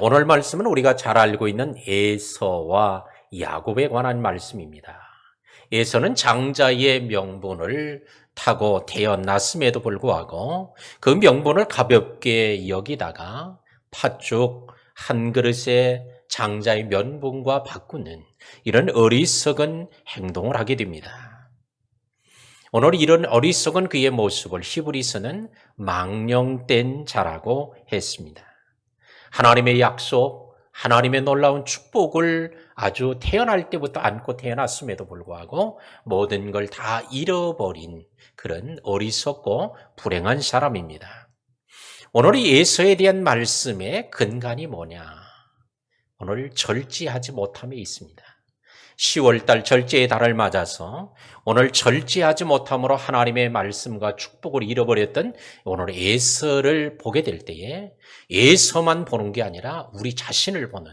오늘 말씀은 우리가 잘 알고 있는 에서와 야곱에 관한 말씀입니다. 에서는 장자의 명분을 타고 태어났음에도 불구하고 그 명분을 가볍게 여기다가 팥죽 한 그릇에 장자의 명분과 바꾸는 이런 어리석은 행동을 하게 됩니다. 오늘 이런 어리석은 그의 모습을 히브리서는 망령된 자라고 했습니다. 하나님의 약속, 하나님의 놀라운 축복을 아주 태어날 때부터 안고 태어났음에도 불구하고 모든 걸 다 잃어버린 그런 어리석고 불행한 사람입니다. 오늘 이 에서에 대한 말씀의 근간이 뭐냐? 오늘 절제하지 못함에 있습니다. 10월달 절제의 달을 맞아서 오늘 절제하지 못함으로 하나님의 말씀과 축복을 잃어버렸던 오늘 에서를 보게 될 때에 에서만 보는 게 아니라 우리 자신을 보는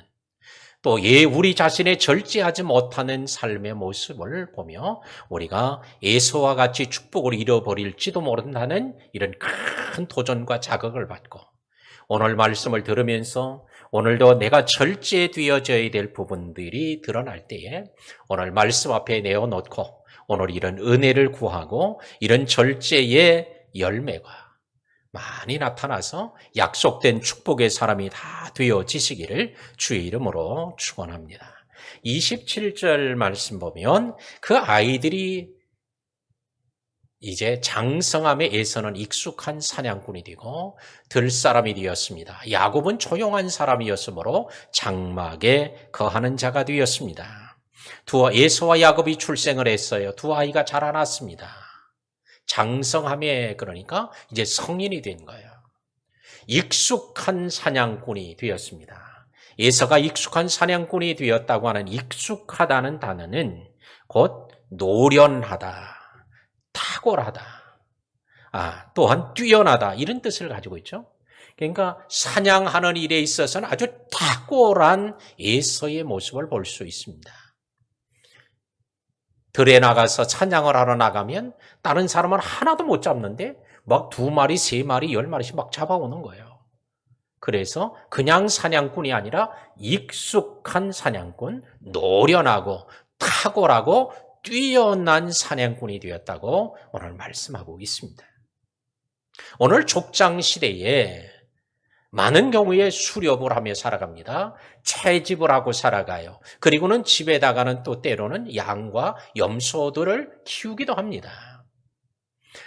또 우리 자신의 절제하지 못하는 삶의 모습을 보며 우리가 에서와 같이 축복을 잃어버릴지도 모른다는 이런 큰 도전과 자극을 받고 오늘 말씀을 들으면서 오늘도 내가 절제되어져야 될 부분들이 드러날 때에 오늘 말씀 앞에 내어놓고 오늘 이런 은혜를 구하고 이런 절제의 열매가 많이 나타나서 약속된 축복의 사람이 다 되어지시기를 주의 이름으로 축원합니다. 27절 말씀 보면 그 아이들이 이제 장성함에 에서는 익숙한 사냥꾼이 되고 들사람이 되었습니다. 야곱은 조용한 사람이었으므로 장막에 거하는 자가 되었습니다. 에서와 야곱이 출생을 했어요. 두 아이가 자라났습니다. 장성함에 그러니까 이제 성인이 된 거예요. 익숙한 사냥꾼이 되었습니다. 에서가 익숙한 사냥꾼이 되었다고 하는 익숙하다는 단어는 곧 노련하다. 탁월하다. 또한 뛰어나다. 이런 뜻을 가지고 있죠. 그러니까 사냥하는 일에 있어서는 아주 탁월한 에서의 모습을 볼 수 있습니다. 들에 나가서 사냥을 하러 나가면 다른 사람은 하나도 못 잡는데 막 2마리, 3마리, 10마리씩 막 잡아오는 거예요. 그래서 그냥 사냥꾼이 아니라 익숙한 사냥꾼, 노련하고 탁월하고 뛰어난 사냥꾼이 되었다고 오늘 말씀하고 있습니다. 오늘 족장 시대에 많은 경우에 수렵을 하며 살아갑니다. 채집을 하고 살아가요. 그리고는 집에다가는 또 때로는 양과 염소들을 키우기도 합니다.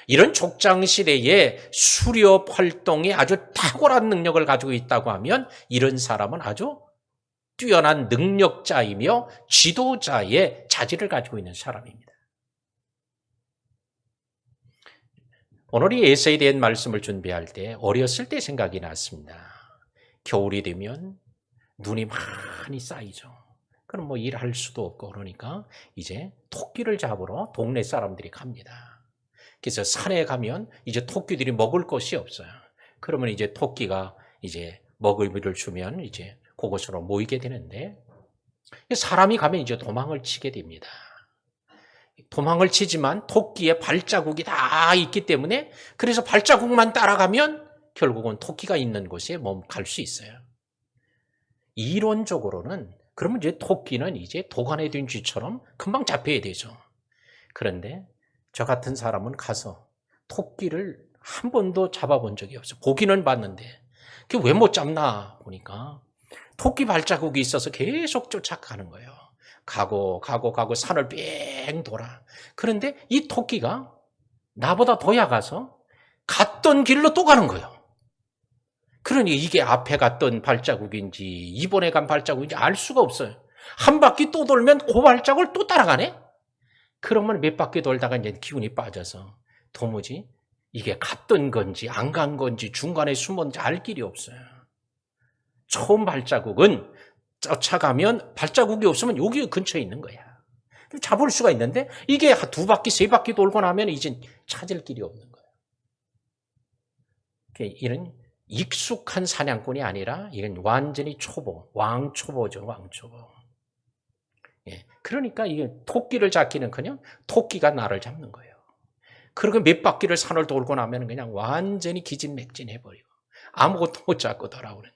이런 족장 시대에 수렵 활동에 아주 탁월한 능력을 가지고 있다고 하면 이런 사람은 아주 뛰어난 능력자이며 지도자의 자질을 가지고 있는 사람입니다. 오늘 이 에서에 대한 말씀을 준비할 때 어렸을 때 생각이 났습니다. 겨울이 되면 눈이 많이 쌓이죠. 그럼 뭐 일할 수도 없고 그러니까 이제 토끼를 잡으러 동네 사람들이 갑니다. 그래서 산에 가면 이제 토끼들이 먹을 것이 없어요. 그러면 이제 토끼가 이제 먹을 물을 주면 이제 그곳으로 모이게 되는데 사람이 가면 이제 도망을 치게 됩니다. 도망을 치지만 토끼의 발자국이 다 있기 때문에 그래서 발자국만 따라가면 결국은 토끼가 있는 곳에 갈 수 있어요. 이론적으로는 그러면 이제 토끼는 이제 도간에 든 쥐처럼 금방 잡혀야 되죠. 그런데 저 같은 사람은 가서 토끼를 한 번도 잡아본 적이 없어요. 보기는 봤는데 그게 왜 못 잡나 보니까 토끼 발자국이 있어서 계속 쫓아가는 거예요. 가고 산을 뺑 돌아. 그런데 이 토끼가 나보다 더 약아서 갔던 길로 또 가는 거예요. 그러니 이게 앞에 갔던 발자국인지 이번에 간 발자국인지 알 수가 없어요. 한 바퀴 또 돌면 그 발자국을 또 따라가네? 그러면 몇 바퀴 돌다가 이제 기운이 빠져서 도무지 이게 갔던 건지 안 간 건지 중간에 숨었는지 알 길이 없어요. 처음 발자국은 쫓아가면 발자국이 없으면 여기 근처에 있는 거야. 잡을 수가 있는데 이게 2바퀴, 3바퀴 돌고 나면 이제 찾을 길이 없는 거예요. 이런 익숙한 사냥꾼이 아니라 이건 완전히 초보, 왕초보죠, 왕초보. 그러니까 이게 토끼를 잡기는커녕 토끼가 나를 잡는 거예요. 그리고 몇 바퀴를 산을 돌고 나면 그냥 완전히 기진맥진해버리고 아무것도 못 잡고 돌아오는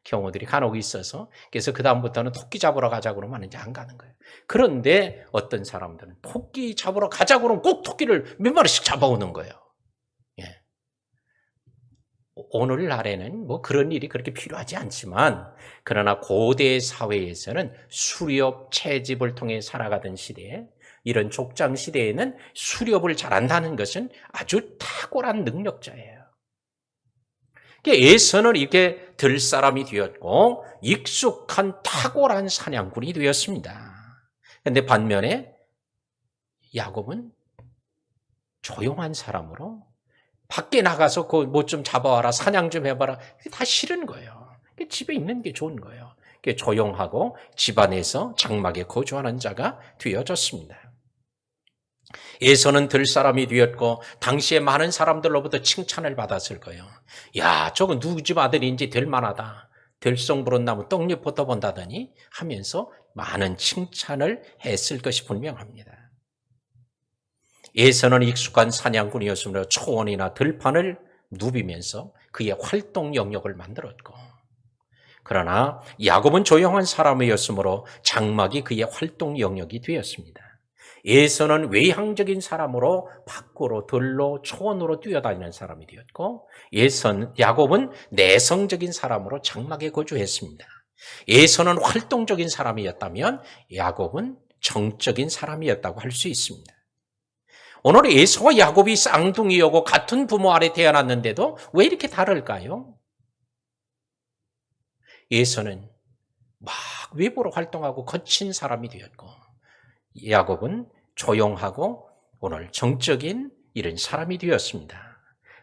경우들이 간혹 있어서 그래서 그다음부터는 토끼 잡으러 가자고 그러면 이제 안 가는 거예요. 그런데 어떤 사람들은 토끼 잡으러 가자고 그러면 꼭 토끼를 몇 마리씩 잡아오는 거예요. 예. 오늘날에는 뭐 그런 일이 그렇게 필요하지 않지만 그러나 고대 사회에서는 수렵 채집을 통해 살아가던 시대에 이런 족장 시대에는 수렵을 잘한다는 것은 아주 탁월한 능력자예요. 에서는 이렇게 들 사람이 되었고 익숙한 탁월한 사냥꾼이 되었습니다. 그런데 반면에 야곱은 조용한 사람으로 밖에 나가서 그 뭐 좀 잡아와라, 사냥 좀 해봐라. 다 싫은 거예요. 집에 있는 게 좋은 거예요. 조용하고 집안에서 장막에 거주하는 자가 되어졌습니다. 에서는 들 사람이 되었고 당시에 많은 사람들로부터 칭찬을 받았을 거예요. 야, 저거 누구 집 아들인지 될 만하다. 들송 부른 나무 떡잎부터 본다더니 하면서 많은 칭찬을 했을 것이 분명합니다. 에서는 익숙한 사냥꾼이었으므로 초원이나 들판을 누비면서 그의 활동 영역을 만들었고, 그러나 야곱은 조용한 사람이었으므로 장막이 그의 활동 영역이 되었습니다. 에서는 외향적인 사람으로 밖으로 들로 초원으로 뛰어다니는 사람이 되었고, 야곱은 내성적인 사람으로 장막에 거주했습니다. 에서는 활동적인 사람이었다면 야곱은 정적인 사람이었다고 할 수 있습니다. 오늘 에서와 야곱이 쌍둥이여고 같은 부모 아래 태어났는데도 왜 이렇게 다를까요? 에서는 막 외부로 활동하고 거친 사람이 되었고, 야곱은 조용하고 오늘 정적인 이런 사람이 되었습니다.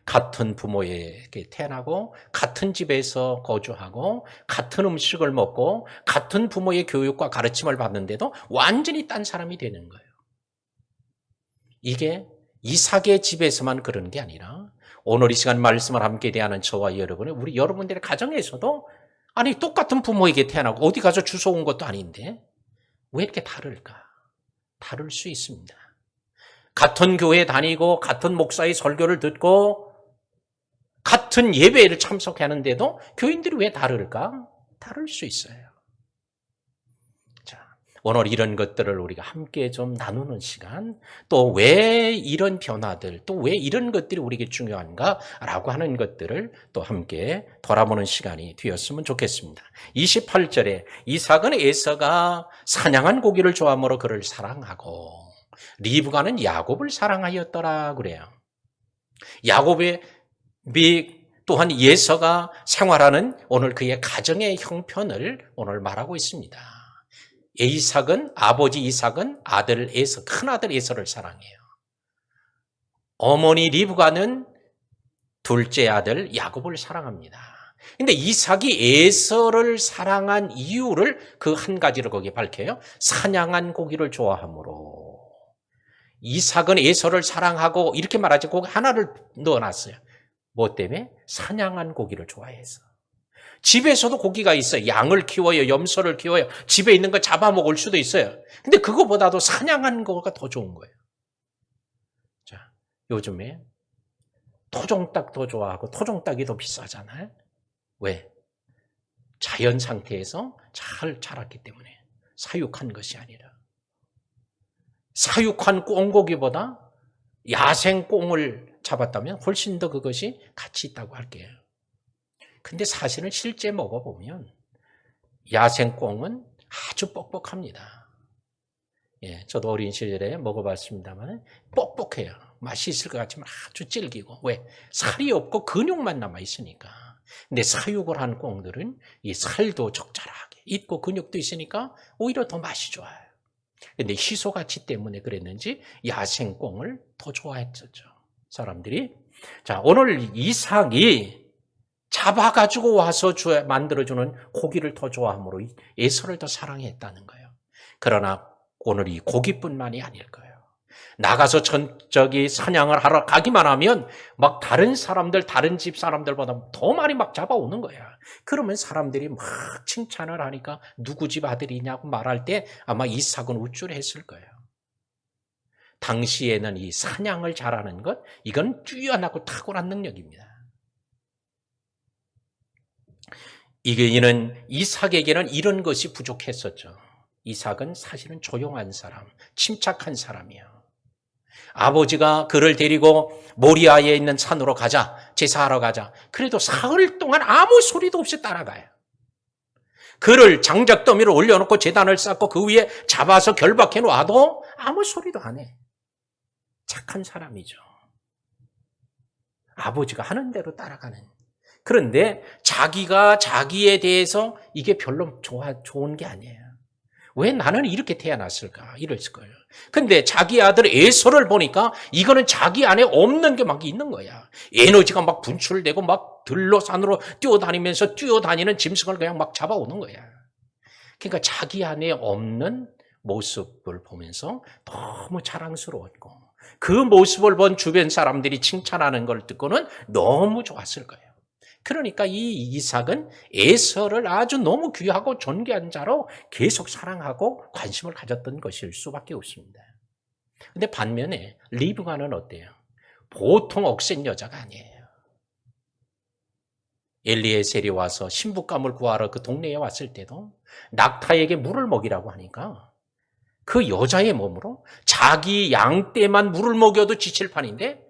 같은 부모에게 태어나고 같은 집에서 거주하고 같은 음식을 먹고 같은 부모의 교육과 가르침을 받는데도 완전히 딴 사람이 되는 거예요. 이게 이삭의 집에서만 그런 게 아니라 오늘 이 시간 말씀을 함께 대하는 저와 우리 여러분들의 가정에서도 아니 똑같은 부모에게 태어나고 어디 가서 주워온 것도 아닌데 왜 이렇게 다를까? 다를 수 있습니다. 같은 교회 다니고 같은 목사의 설교를 듣고 같은 예배를 참석하는데도 교인들이 왜 다를까? 다를 수 있어요. 자, 오늘 이런 것들을 우리가 함께 좀 나누는 시간, 또 왜 이런 변화들, 또 왜 이런 것들이 우리에게 중요한가라고 하는 것들을 또 함께 돌아보는 시간이 되었으면 좋겠습니다. 28절에 이삭은 에서가 사냥한 고기를 좋아하므로 그를 사랑하고 리브가는 야곱을 사랑하였더라 그래요. 야곱의 또한 에서가 생활하는 오늘 그의 가정의 형편을 오늘 말하고 있습니다. 아버지 이삭은 아들 에서, 큰아들 에서를 사랑해요. 어머니 리브가는 둘째 아들 야곱을 사랑합니다. 근데 이삭이 에서를 사랑한 이유를 그 한 가지를 거기에 밝혀요. 사냥한 고기를 좋아하므로. 이삭은 에서를 사랑하고 이렇게 말하지 고기 하나를 넣어놨어요. 뭐 때문에? 사냥한 고기를 좋아해서. 집에서도 고기가 있어요. 양을 키워요. 염소를 키워요. 집에 있는 거 잡아먹을 수도 있어요. 근데 그거보다도 사냥한 거가 더 좋은 거예요. 자, 요즘에 토종닭 더 좋아하고 토종닭이 더 비싸잖아요. 왜? 자연 상태에서 잘 자랐기 때문에. 사육한 것이 아니라. 사육한 꽁고기보다 야생 꽁을 잡았다면 훨씬 더 그것이 가치 있다고 할게요. 근데 사실은 실제 먹어보면 야생 꽁은 아주 뻑뻑합니다. 예, 저도 어린 시절에 먹어봤습니다만 뻑뻑해요. 맛이 있을 것 같지만 아주 질기고. 왜? 살이 없고 근육만 남아있으니까. 근데 사육을 한 꽁들은 이 살도 적절하게 있고 근육도 있으니까 오히려 더 맛이 좋아요. 근데 희소 가치 때문에 그랬는지 야생 꽁을 더 좋아했었죠. 사람들이. 자, 오늘 이삭이 잡아가지고 와서 만들어주는 고기를 더 좋아하므로 에서를 더 사랑했다는 거예요. 그러나 오늘 이 고기뿐만이 아닐 거예요. 나가서 저기 사냥을 하러 가기만 하면 막 다른 사람들, 다른 집 사람들보다 더 많이 막 잡아오는 거야. 그러면 사람들이 막 칭찬을 하니까 누구 집 아들이냐고 말할 때 아마 이삭은 우쭐했을 거예요. 당시에는 이 사냥을 잘하는 것, 이건 뛰어나고 탁월한 능력입니다. 이는 이삭에게는 이런 것이 부족했었죠. 이삭은 사실은 조용한 사람, 침착한 사람이에요. 아버지가 그를 데리고 모리아에 있는 산으로 가자, 제사하러 가자. 그래도 사흘 동안 아무 소리도 없이 따라가요. 그를 장작 더미를 올려놓고 제단을 쌓고 그 위에 잡아서 결박해 놔도 아무 소리도 안 해. 착한 사람이죠. 아버지가 하는 대로 따라가는. 그런데 자기가 자기에 대해서 이게 별로 좋은 게 아니에요. 왜 나는 이렇게 태어났을까? 이랬을 거예요. 근데 자기 아들 에서를 보니까 이거는 자기 안에 없는 게 막 있는 거야. 에너지가 막 분출되고 막 들로 산으로 뛰어다니면서 뛰어다니는 짐승을 그냥 막 잡아오는 거야. 그러니까 자기 안에 없는 모습을 보면서 너무 자랑스러웠고 그 모습을 본 주변 사람들이 칭찬하는 걸 듣고는 너무 좋았을 거예요. 그러니까 이 이삭은 에서를 아주 너무 귀하고 존귀한 자로 계속 사랑하고 관심을 가졌던 것일 수밖에 없습니다. 근데 반면에 리브가는 어때요? 보통 억센 여자가 아니에요. 엘리에셀이 와서 신부감을 구하러 그 동네에 왔을 때도 낙타에게 물을 먹이라고 하니까 그 여자의 몸으로 자기 양떼만 물을 먹여도 지칠 판인데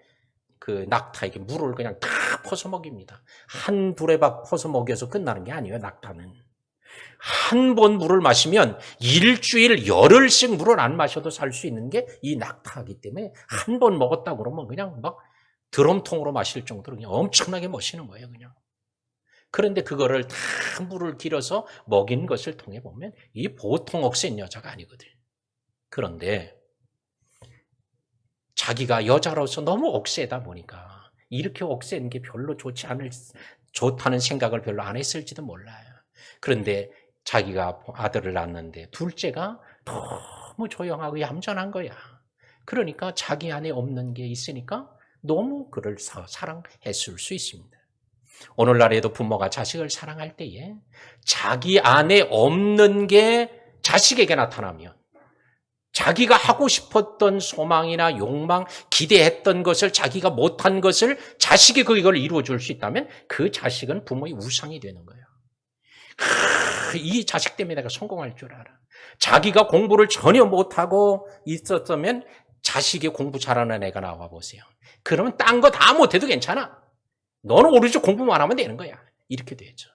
그 낙타에게 물을 그냥 다 퍼서 먹입니다. 한 두레박 퍼서 먹여서 끝나는 게 아니에요. 낙타는. 한 번 물을 마시면 일주일 열흘씩 물을 안 마셔도 살 수 있는 게 이 낙타이기 때문에 한 번 먹었다 그러면 그냥 막 드럼통으로 마실 정도로 그냥 엄청나게 마시는 거예요. 그냥. 그런데 그거를 다 물을 길어서 먹인 것을 통해 보면 이 보통 억센 여자가 아니거든. 그런데 자기가 여자로서 너무 억세다 보니까 이렇게 억센 게 별로 좋다는 생각을 별로 안 했을지도 몰라요. 그런데 자기가 아들을 낳았는데 둘째가 너무 조용하고 얌전한 거야. 그러니까 자기 안에 없는 게 있으니까 너무 그를 사랑했을 수 있습니다. 오늘날에도 부모가 자식을 사랑할 때에 자기 안에 없는 게 자식에게 나타나면 자기가 하고 싶었던 소망이나 욕망, 기대했던 것을 자기가 못한 것을 자식이 그걸 이루어줄 수 있다면 그 자식은 부모의 우상이 되는 거예요. 이 자식 때문에 내가 성공할 줄 알아. 자기가 공부를 전혀 못하고 있었다면 자식이 공부 잘하는 애가 나와 보세요. 그러면 딴 거 다 못해도 괜찮아. 너는 오로지 공부만 하면 되는 거야. 이렇게 되죠.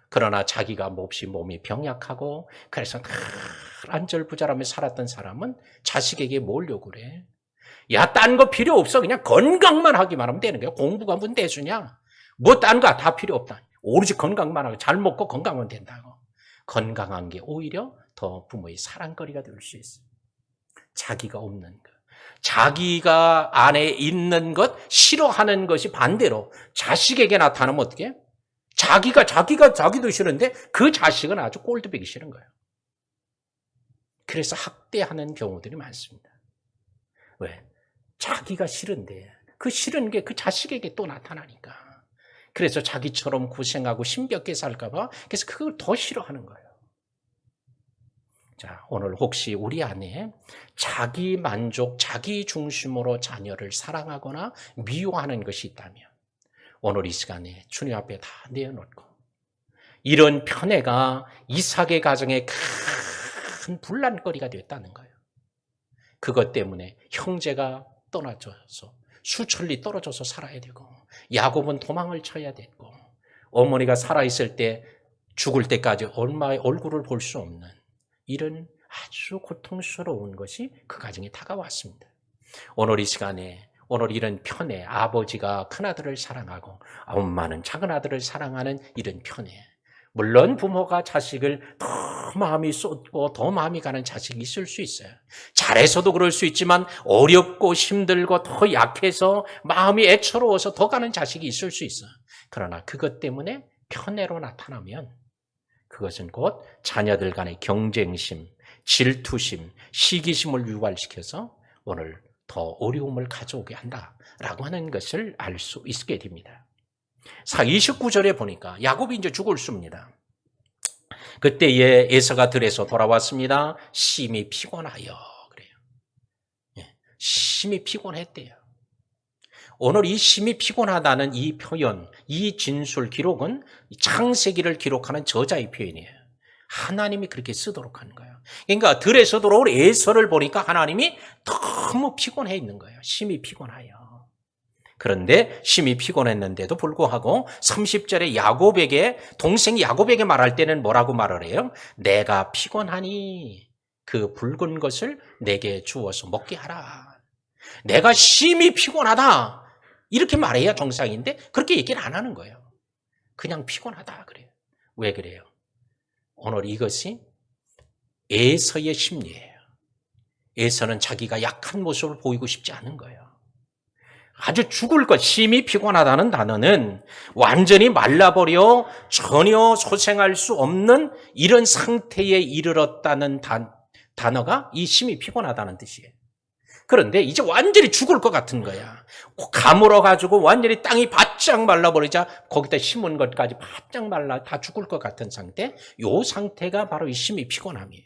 그러나 자기가 몹시 몸이 병약하고 그래서 안절부절하며 살았던 사람은 자식에게 뭘 요구를 해? 야, 딴 거 필요 없어. 그냥 건강만 하기만 하면 되는 거야. 공부가 뭔 대수냐? 뭐 딴 거 다 필요 없다. 오로지 건강만 하고 잘 먹고 건강하면 된다고. 건강한 게 오히려 더 부모의 사랑거리가 될 수 있어요. 자기가 없는 것. 자기가 안에 있는 것, 싫어하는 것이 반대로 자식에게 나타나면 어떻게 해? 자기도 싫은데 그 자식은 아주 꼴도 보기 싫은 거예요. 그래서 학대하는 경우들이 많습니다. 왜? 자기가 싫은데 그 싫은 게 그 자식에게 또 나타나니까. 그래서 자기처럼 고생하고 힘겹게 살까 봐 그래서 그걸 더 싫어하는 거예요. 자, 오늘 혹시 우리 안에 자기 만족, 자기 중심으로 자녀를 사랑하거나 미워하는 것이 있다면 오늘 이 시간에 주님 앞에 다 내어놓고 이런 편애가 이삭의 가정에 큰 분란거리가 됐다는 거예요. 그것 때문에 형제가 떠나줘서 수천리 떨어져서 살아야 되고 야곱은 도망을 쳐야 됐고 어머니가 살아있을 때 죽을 때까지 얼마의 얼굴을 볼 수 없는 이런 아주 고통스러운 것이 그 가정에 다가왔습니다. 오늘 이 시간에 오늘 이런 편애, 아버지가 큰아들을 사랑하고 엄마는 작은아들을 사랑하는 이런 편애. 물론 부모가 자식을 더 마음이 쏟고 더 마음이 가는 자식이 있을 수 있어요. 잘해서도 그럴 수 있지만 어렵고 힘들고 더 약해서 마음이 애처로워서 더 가는 자식이 있을 수 있어요. 그러나 그것 때문에 편애로 나타나면 그것은 곧 자녀들 간의 경쟁심, 질투심, 시기심을 유발시켜서 오늘 더 어려움을 가져오게 한다라고 하는 것을 알 수 있게 됩니다. 29절에 보니까 야곱이 이제 죽을 수입니다. 그때에 에서가 들에서 돌아왔습니다. 심히 피곤하여 그래요. 심히 피곤했대요. 오늘 이 심히 피곤하다는 이 표현, 이 진술 기록은 창세기를 기록하는 저자의 표현이에요. 하나님이 그렇게 쓰도록 하는 거예요. 그러니까 들에서 돌아올 에서를 보니까 하나님이 너무 피곤해 있는 거예요. 심히 피곤하여. 그런데 심히 피곤했는데도 불구하고 30절에 야곱에게, 동생 야곱에게 말할 때는 뭐라고 말을 해요? 내가 피곤하니 그 붉은 것을 내게 주어서 먹게 하라. 내가 심히 피곤하다. 이렇게 말해야 정상인데 그렇게 얘기를 안 하는 거예요. 그냥 피곤하다 그래요. 왜 그래요? 오늘 이것이 에서의 심리예요. 에서는 자기가 약한 모습을 보이고 싶지 않은 거예요. 아주 죽을 것, 심히 피곤하다는 단어는 완전히 말라버려 전혀 소생할 수 없는 이런 상태에 이르렀다는 단어가 이 심히 피곤하다는 뜻이에요. 그런데 이제 완전히 죽을 것 같은 거야. 가물어가지고 완전히 땅이 바짝 말라버리자 거기다 심은 것까지 바짝 말라 다 죽을 것 같은 상태. 이 상태가 바로 이 심히 피곤함이에요.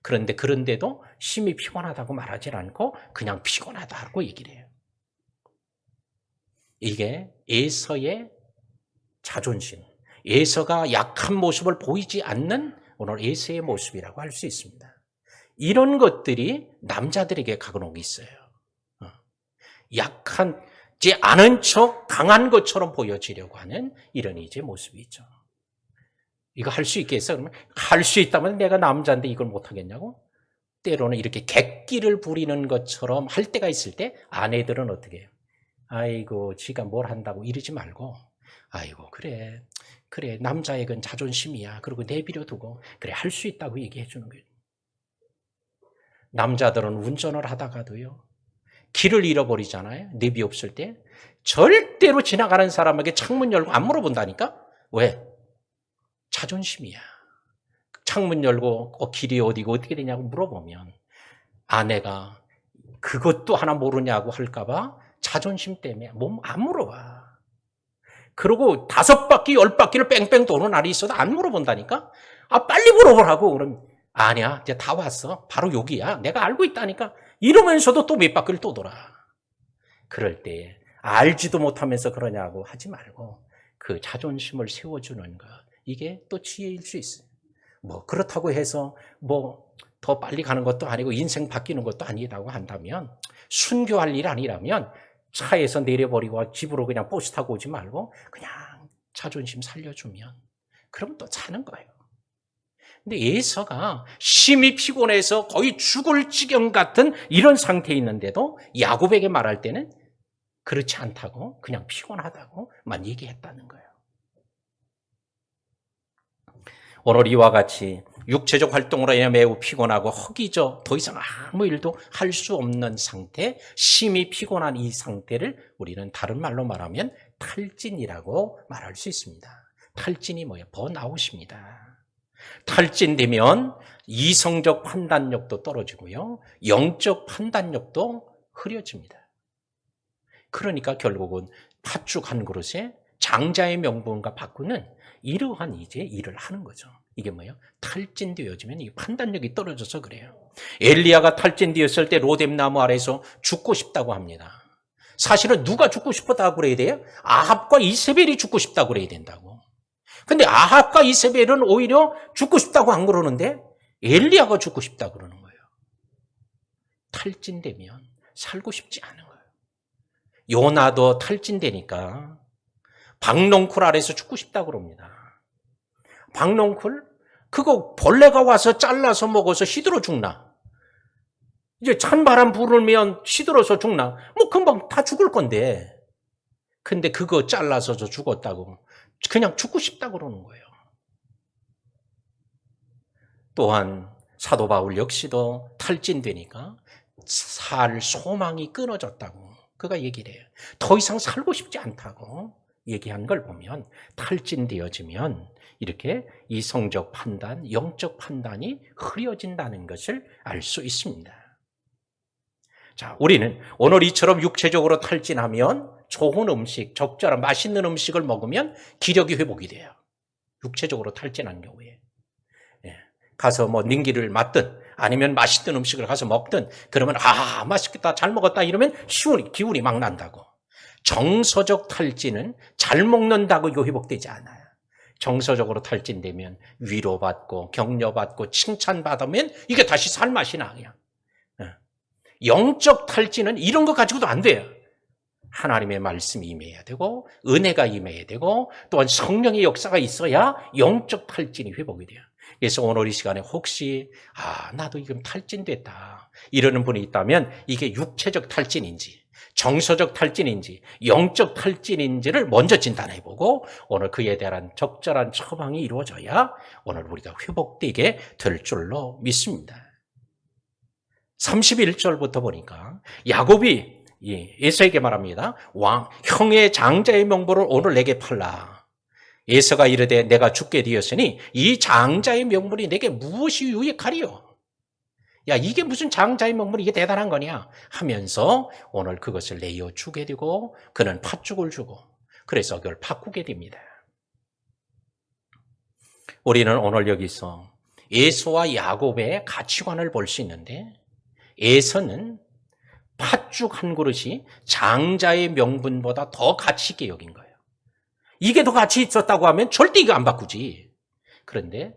그런데도 심히 피곤하다고 말하지 않고 그냥 피곤하다고 얘기를 해요. 이게 에서의 자존심, 에서가 약한 모습을 보이지 않는 오늘 에서의 모습이라고 할 수 있습니다. 이런 것들이 남자들에게 가끔 있어요. 약한, 이제 아는 척 강한 것처럼 보여지려고 하는 이런 이제 모습이 있죠. 이거 할 수 있겠어? 그러면 할 수 있다면 내가 남자인데 이걸 못하겠냐고? 때로는 이렇게 객기를 부리는 것처럼 할 때가 있을 때 아내들은 어떻게 해요? 아이고, 지가 뭘 한다고 이러지 말고, 아이고, 그래, 남자의 건 자존심이야. 그리고 내비려 두고, 그래, 할 수 있다고 얘기해 주는 거예요. 남자들은 운전을 하다가도요, 길을 잃어버리잖아요. 내비 없을 때. 절대로 지나가는 사람에게 창문 열고 안 물어본다니까? 왜? 자존심이야. 창문 열고 길이 어디고 어떻게 되냐고 물어보면 아내가 그것도 하나 모르냐고 할까봐 자존심 때문에 안 물어봐. 그리고 5바퀴, 10바퀴를 뺑뺑 도는 날이 있어도 안 물어본다니까? 아, 빨리 물어보라고. 그럼 아니야, 이제 다 왔어. 바로 여기야. 내가 알고 있다니까. 이러면서도 또 몇 바퀴를 또 돌아. 그럴 때 알지도 못하면서 그러냐고 하지 말고 그 자존심을 세워주는 것. 이게 또 지혜일 수 있어요. 뭐 그렇다고 해서 뭐 더 빨리 가는 것도 아니고 인생 바뀌는 것도 아니라고 한다면, 순교할 일 아니라면 차에서 내려버리고 집으로 그냥 버스 타고 오지 말고 그냥 자존심 살려주면 그럼 또 사는 거예요. 근데 에서가 심히 피곤해서 거의 죽을 지경 같은 이런 상태에 있는데도 야곱에게 말할 때는 그렇지 않다고, 그냥 피곤하다고만 얘기했다는 거예요. 오늘 이와 같이 육체적 활동으로 인해 매우 피곤하고 허기져 더 이상 아무 일도 할 수 없는 상태, 심히 피곤한 이 상태를 우리는 다른 말로 말하면 탈진이라고 말할 수 있습니다. 탈진이 뭐예요? 번아웃입니다. 탈진되면 이성적 판단력도 떨어지고요, 영적 판단력도 흐려집니다. 그러니까 결국은 팥죽 한 그릇에 장자의 명분과 바꾸는 이러한 이제 일을 하는 거죠. 이게 뭐예요? 탈진되어지면 이 판단력이 떨어져서 그래요. 엘리야가 탈진되었을 때 로뎀나무 아래에서 죽고 싶다고 합니다. 사실은 누가 죽고 싶었다고 그래야 돼요? 아합과 이세벨이 죽고 싶다고 그래야 된다고. 근데 아합과 이세벨은 오히려 죽고 싶다고 안 그러는데 엘리야가 죽고 싶다고 그러는 거예요. 탈진되면 살고 싶지 않은 거예요. 요나도 탈진되니까 박농쿨 아래서 죽고 싶다고 그럽니다. 박농쿨? 그거 벌레가 와서 잘라서 먹어서 시들어 죽나? 이제 찬바람 불으면 시들어서 죽나? 뭐 금방 다 죽을 건데. 근데 그거 잘라서 저 죽었다고. 그냥 죽고 싶다고 그러는 거예요. 또한 사도 바울 역시도 탈진되니까 살 소망이 끊어졌다고 그가 얘기를 해요. 더 이상 살고 싶지 않다고 얘기한 걸 보면 탈진되어지면 이렇게 이성적 판단, 영적 판단이 흐려진다는 것을 알 수 있습니다. 자, 우리는 오늘 이처럼 육체적으로 탈진하면 좋은 음식, 적절한 맛있는 음식을 먹으면 기력이 회복이 돼요. 육체적으로 탈진한 경우에. 가서 뭐 nin기를 맞든 아니면 맛있는 음식을 가서 먹든 그러면 아, 맛있겠다, 잘 먹었다 이러면 기운이 막 난다고. 정서적 탈진은 잘 먹는다고 이거 회복되지 않아요. 정서적으로 탈진되면 위로받고 격려받고 칭찬받으면 이게 다시 살맛이 나 그냥. 영적 탈진은 이런 거 가지고도 안 돼요. 하나님의 말씀이 임해야 되고 은혜가 임해야 되고 또한 성령의 역사가 있어야 영적 탈진이 회복이 돼요. 그래서 오늘 이 시간에 혹시 나도 지금 탈진됐다 이러는 분이 있다면 이게 육체적 탈진인지 정서적 탈진인지 영적 탈진인지를 먼저 진단해보고 오늘 그에 대한 적절한 처방이 이루어져야 오늘 우리가 회복되게 될 줄로 믿습니다. 31절부터 보니까 야곱이 에서에게 말합니다. 형의 장자의 명분을 오늘 내게 팔라. 에서가 이르되 내가 죽게 되었으니 이 장자의 명분이 내게 무엇이 유익하리요? 야, 이게 무슨 장자의 명분이 이게 대단한 거냐? 하면서 오늘 그것을 내어 주게 되고 그는 팥죽을 주고 그래서 그걸 바꾸게 됩니다. 우리는 오늘 여기서 에서와 야곱의 가치관을 볼 수 있는데 에서는 팥죽 한 그릇이 장자의 명분보다 더 가치 있게 여긴 거예요. 이게 더 가치 있었다고 하면 절대 이거 안 바꾸지. 그런데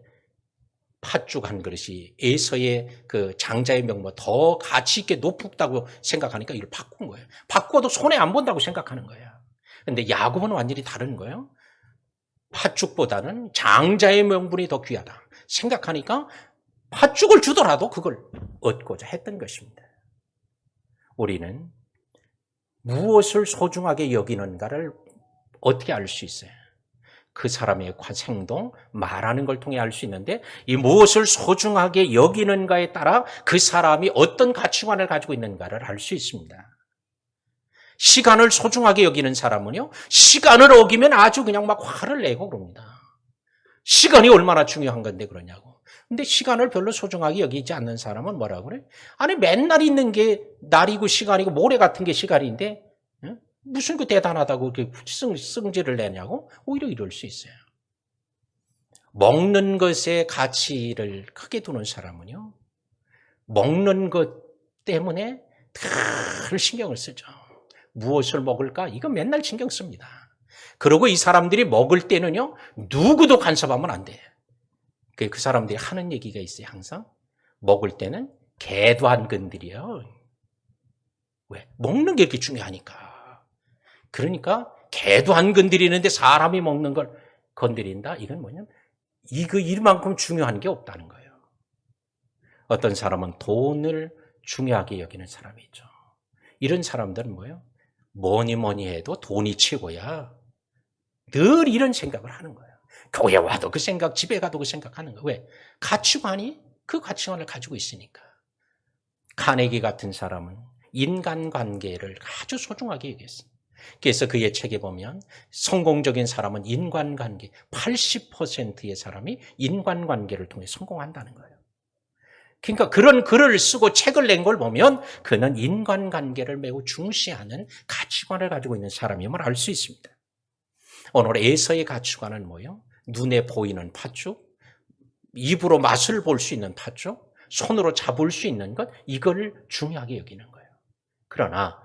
팥죽 한 그릇이 에서의 그 장자의 명분 더 가치 있게 높다고 생각하니까 이걸 바꾼 거예요. 바꿔도 손해 안 본다고 생각하는 거예요. 그런데 야곱은 완전히 다른 거예요. 팥죽보다는 장자의 명분이 더 귀하다 생각하니까 팥죽을 주더라도 그걸 얻고자 했던 것입니다. 우리는 무엇을 소중하게 여기는가를 어떻게 알 수 있어요? 그 사람의 행동, 말하는 걸 통해 알 수 있는데 이 무엇을 소중하게 여기는가에 따라 그 사람이 어떤 가치관을 가지고 있는가를 알 수 있습니다. 시간을 소중하게 여기는 사람은요, 시간을 어기면 아주 그냥 막 화를 내고 그럽니다. 시간이 얼마나 중요한 건데 그러냐고. 근데 시간을 별로 소중하게 여기지 않는 사람은 뭐라고 그래? 아니 맨날 있는 게 날이고 시간이고 모래 같은 게 시간인데 무슨 그 대단하다고 그렇게 승질을 내냐고 오히려 이럴 수 있어요. 먹는 것의 가치를 크게 두는 사람은요. 먹는 것 때문에 늘 신경을 쓰죠. 무엇을 먹을까? 이거 맨날 신경 씁니다. 그리고 이 사람들이 먹을 때는요. 누구도 간섭하면 안 돼요. 그 사람들이 하는 얘기가 있어요. 항상. 먹을 때는 개도 안 건드려요. 왜? 먹는 게 이렇게 중요하니까. 그러니까 개도 안 건드리는데 사람이 먹는 걸 건드린다? 이건 뭐냐면 이만큼 중요한 게 없다는 거예요. 어떤 사람은 돈을 중요하게 여기는 사람이 있죠. 이런 사람들은 뭐예요? 뭐니 해도 돈이 최고야. 늘 이런 생각을 하는 거예요. 교회 와도 그 생각, 집에 가도 그 생각하는 거예요. 왜? 가치관이 그 가치관을 가지고 있으니까. 카네기 같은 사람은 인간관계를 아주 소중하게 여겼어요. 그래서 그의 책에 보면 성공적인 사람은 인간관계, 80%의 사람이 인간관계를 통해 성공한다는 거예요. 그러니까 그런 글을 쓰고 책을 낸 걸 보면 그는 인간관계를 매우 중시하는 가치관을 가지고 있는 사람임을 알 수 있습니다. 오늘 에서의 가치관은 뭐예요? 눈에 보이는 팥죽, 입으로 맛을 볼 수 있는 팥죽, 손으로 잡을 수 있는 것, 이걸 중요하게 여기는 거예요. 그러나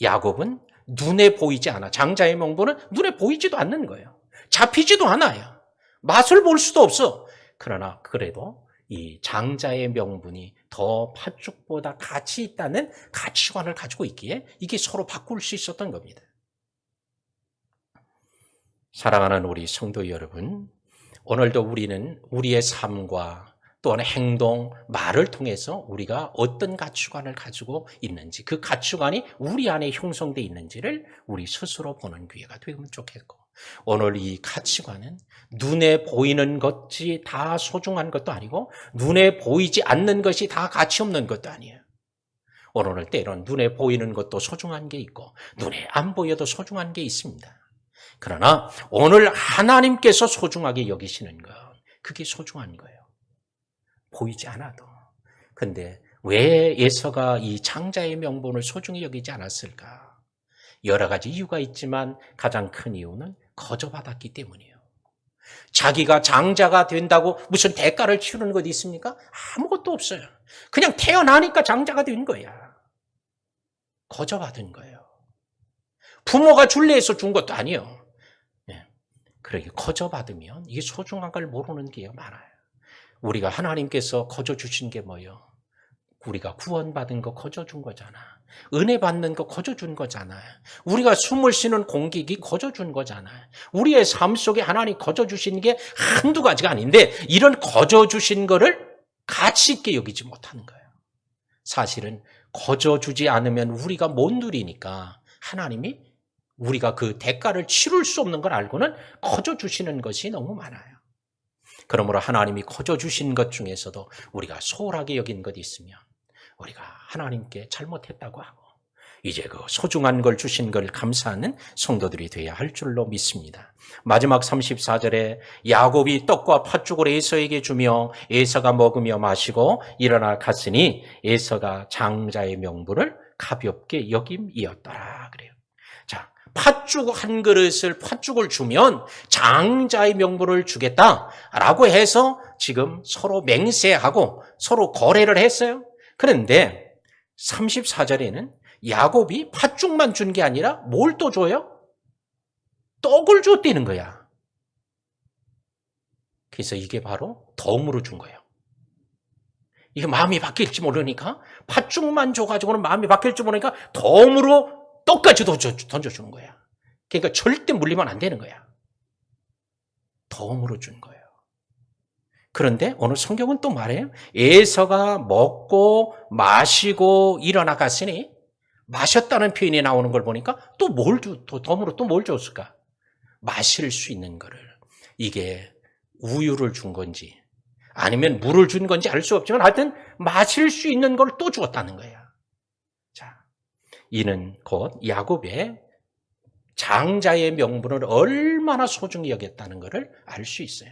야곱은 눈에 보이지 않아. 장자의 명분은 눈에 보이지도 않는 거예요. 잡히지도 않아요. 맛을 볼 수도 없어. 그러나 그래도 이 장자의 명분이 더 팥죽보다 가치 있다는 가치관을 가지고 있기에 이게 서로 바꿀 수 있었던 겁니다. 사랑하는 우리 성도 여러분, 오늘도 우리는 우리의 삶과 또한 행동, 말을 통해서 우리가 어떤 가치관을 가지고 있는지, 그 가치관이 우리 안에 형성되어 있는지를 우리 스스로 보는 기회가 되면 좋겠고, 오늘 이 가치관은 눈에 보이는 것이 다 소중한 것도 아니고 눈에 보이지 않는 것이 다 가치 없는 것도 아니에요. 오늘은 때론 눈에 보이는 것도 소중한 게 있고 눈에 안 보여도 소중한 게 있습니다. 그러나 오늘 하나님께서 소중하게 여기시는 것, 그게 소중한 거예요. 보이지 않아도. 근데 왜 에서가 이 장자의 명분을 소중히 여기지 않았을까? 여러 가지 이유가 있지만 가장 큰 이유는 거저받았기 때문이에요. 자기가 장자가 된다고 무슨 대가를 치르는 것 있습니까? 아무것도 없어요. 그냥 태어나니까 장자가 된 거야. 거저받은 거예요. 부모가 줄래 해서 준 것도 아니에요. 예. 그러게 거저 받으면 이게 소중한 걸 모르는 게 많아요. 우리가 하나님께서 거저 주신 게 뭐예요? 우리가 구원받은 거 거저 준 거잖아. 은혜 받는 거 거저 준 거잖아. 우리가 숨을 쉬는 공기기 거저 준 거잖아. 우리의 삶 속에 하나님 거저 주신 게 한두 가지가 아닌데 이런 거저 주신 거를 가치 있게 여기지 못하는 거예요. 사실은 거저 주지 않으면 우리가 못 누리니까 하나님이 우리가 그 대가를 치룰 수 없는 걸 알고는 거저 주시는 것이 너무 많아요. 그러므로 하나님이 거저 주신 것 중에서도 우리가 소홀하게 여긴 것이 있으면 우리가 하나님께 잘못했다고 하고 이제 그 소중한 걸 주신 걸 감사하는 성도들이 되어야 할 줄로 믿습니다. 마지막 34절에 야곱이 떡과 팥죽을 에서에게 주며 에서가 먹으며 마시고 일어나 갔으니 에서가 장자의 명분을 가볍게 여김이었더라 그래요. 자, 팥죽 한 그릇을 팥죽을 주면 장자의 명분을 주겠다라고 해서 지금 서로 맹세하고 서로 거래를 했어요. 그런데 34절에는 야곱이 팥죽만 준 게 아니라 뭘 또 줘요? 떡을 줬다는 거야. 그래서 이게 바로 덤으로 준 거예요. 이게 마음이 바뀔지 모르니까 팥죽만 줘가지고는 마음이 바뀔지 모르니까 덤으로 떡까지 던져주는 거야. 그러니까 절대 물리면 안 되는 거야. 덤으로 준 거예요. 그런데 오늘 성경은 또 말해요. 에서가 먹고 마시고 일어나 갔으니 마셨다는 표현이 나오는 걸 보니까 또 덤으로 또 뭘 줬을까? 마실 수 있는 거를. 이게 우유를 준 건지 아니면 물을 준 건지 알 수 없지만 하여튼 마실 수 있는 걸 또 주었다는 거야. 자, 이는 곧 야곱의 장자의 명분을 얼마나 소중히 여겼다는 것을 알 수 있어요.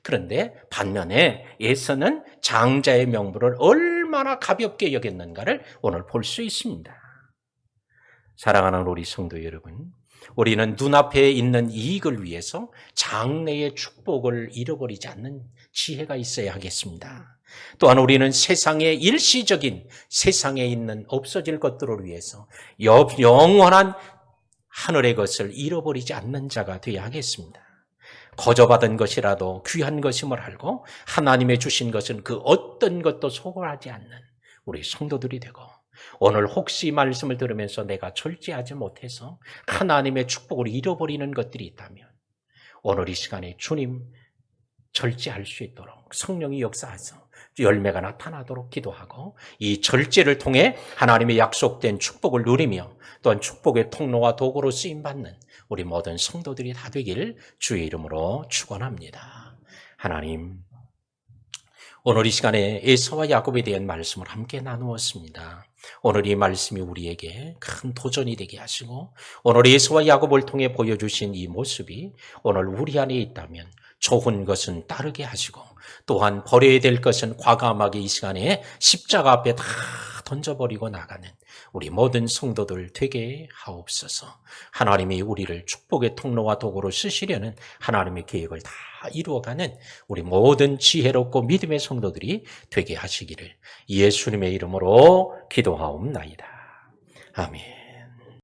그런데 반면에 에서는 장자의 명분을 얼마나 가볍게 여겼는가를 오늘 볼 수 있습니다. 사랑하는 우리 성도 여러분, 우리는 눈앞에 있는 이익을 위해서 장래의 축복을 잃어버리지 않는 지혜가 있어야 하겠습니다. 또한 우리는 세상의 일시적인 세상에 있는 없어질 것들을 위해서 영원한 하늘의 것을 잃어버리지 않는 자가 되어야 하겠습니다. 거저받은 것이라도 귀한 것임을 알고 하나님의 주신 것은 그 어떤 것도 소홀하지 않는 우리 성도들이 되고 오늘 혹시 말씀을 들으면서 내가 절제하지 못해서 하나님의 축복을 잃어버리는 것들이 있다면 오늘 이 시간에 주님 절제할 수 있도록 성령이 역사하셔서 열매가 나타나도록 기도하고 이 절제를 통해 하나님의 약속된 축복을 누리며 또한 축복의 통로와 도구로 쓰임받는 우리 모든 성도들이 다 되기를 주의 이름으로 축원합니다. 하나님, 오늘 이 시간에 에서와 야곱에 대한 말씀을 함께 나누었습니다. 오늘 이 말씀이 우리에게 큰 도전이 되게 하시고 오늘 에서와 야곱을 통해 보여주신 이 모습이 오늘 우리 안에 있다면 좋은 것은 따르게 하시고 또한 버려야 될 것은 과감하게 이 시간에 십자가 앞에 다 던져버리고 나가는 우리 모든 성도들 되게 하옵소서. 하나님이 우리를 축복의 통로와 도구로 쓰시려는 하나님의 계획을 다 이루어가는 우리 모든 지혜롭고 믿음의 성도들이 되게 하시기를 예수님의 이름으로 기도하옵나이다. 아멘.